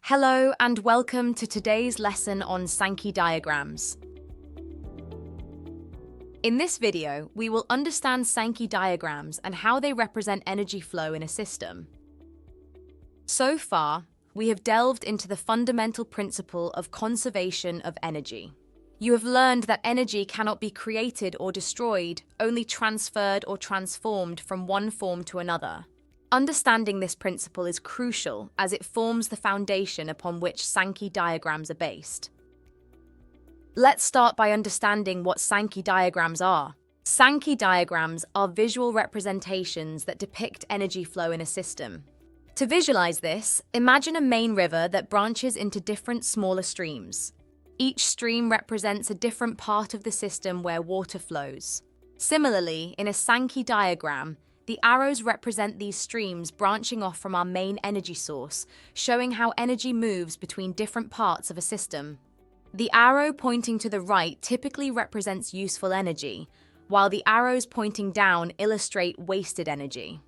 Hello and welcome to today's lesson on Sankey diagrams. In this video, we will understand Sankey diagrams and how they represent energy flow in a system. So far, we have delved into the fundamental principle of conservation of energy. You have learned that energy cannot be created or destroyed, only transferred or transformed from one form to another. Understanding this principle is crucial as it forms the foundation upon which Sankey diagrams are based. Let's start by understanding what Sankey diagrams are. Sankey diagrams are visual representations that depict energy flow in a system. To visualize this, imagine a main river that branches into different smaller streams. Each stream represents a different part of the system where water flows. Similarly, in a Sankey diagram, the arrows represent these streams branching off from our main energy source, showing how energy moves between different parts of a system. The arrow pointing to the right typically represents useful energy, while the arrows pointing down illustrate wasted energy.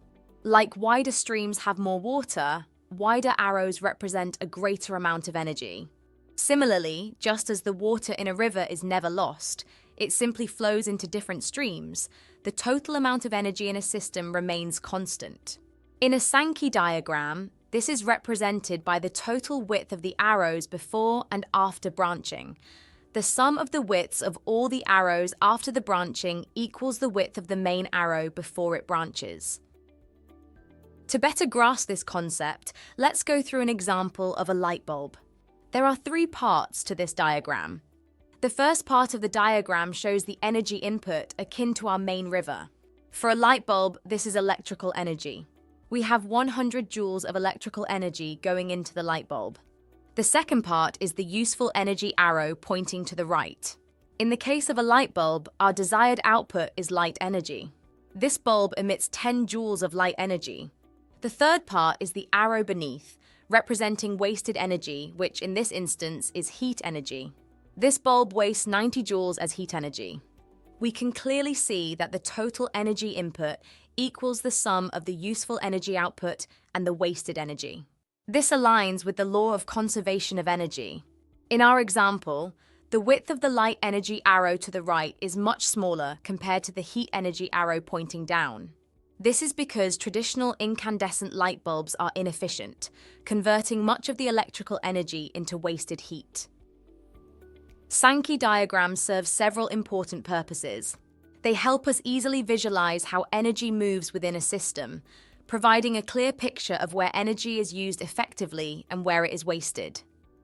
Like wider streams have more water, wider arrows represent a greater amount of energy. Similarly, just as the water in a river is never lost, it simply flows into different streams, the total amount of energy in a system remains constant. In a Sankey diagram, this is represented by the total width of the arrows before and after branching. The sum of the widths of all the arrows after the branching equals the width of the main arrow before it branches. To better grasp this concept, let's go through an example of a light bulb. There are three parts to this diagram. The first part of the diagram shows the energy input akin to our main river. For a light bulb, this is electrical energy. We have 100 joules of electrical energy going into the light bulb. The second part is the useful energy arrow pointing to the right. In the case of a light bulb, our desired output is light energy. This bulb emits 10 joules of light energy. The third part is the arrow beneath, representing wasted energy, which in this instance is heat energy. This bulb wastes 90 joules as heat energy. We can clearly see that the total energy input equals the sum of the useful energy output and the wasted energy. This aligns with the law of conservation of energy. In our example, the width of the light energy arrow to the right is much smaller compared to the heat energy arrow pointing down. This is because traditional incandescent light bulbs are inefficient, converting much of the electrical energy into wasted heat. Sankey diagrams serve several important purposes. They help us easily visualize how energy moves within a system, providing a clear picture of where energy is used effectively and where it is wasted.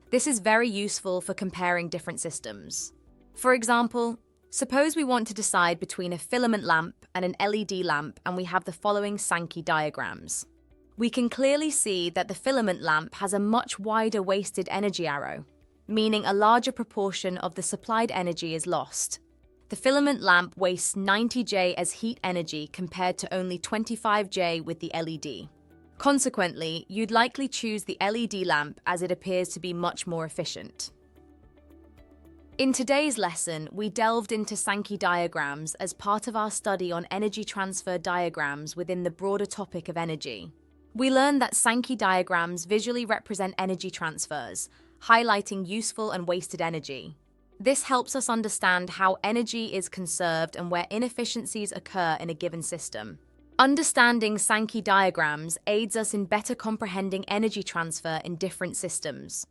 This is very useful for comparing different systems. For example, suppose we want to decide between a filament lamp and an LED lamp, and we have the following Sankey diagrams. We can clearly see that the filament lamp has a much wider wasted energy arrow, meaning a larger proportion of the supplied energy is lost. The filament lamp wastes 90 J as heat energy compared to only 25 J with the LED. Consequently, you'd likely choose the LED lamp as it appears to be much more efficient. In today's lesson, we delved into Sankey diagrams as part of our study on energy transfer diagrams within the broader topic of energy. We learned that Sankey diagrams visually represent energy transfers, highlighting useful and wasted energy. This helps us understand how energy is conserved and where inefficiencies occur in a given system. Understanding Sankey diagrams aids us in better comprehending energy transfer in different systems.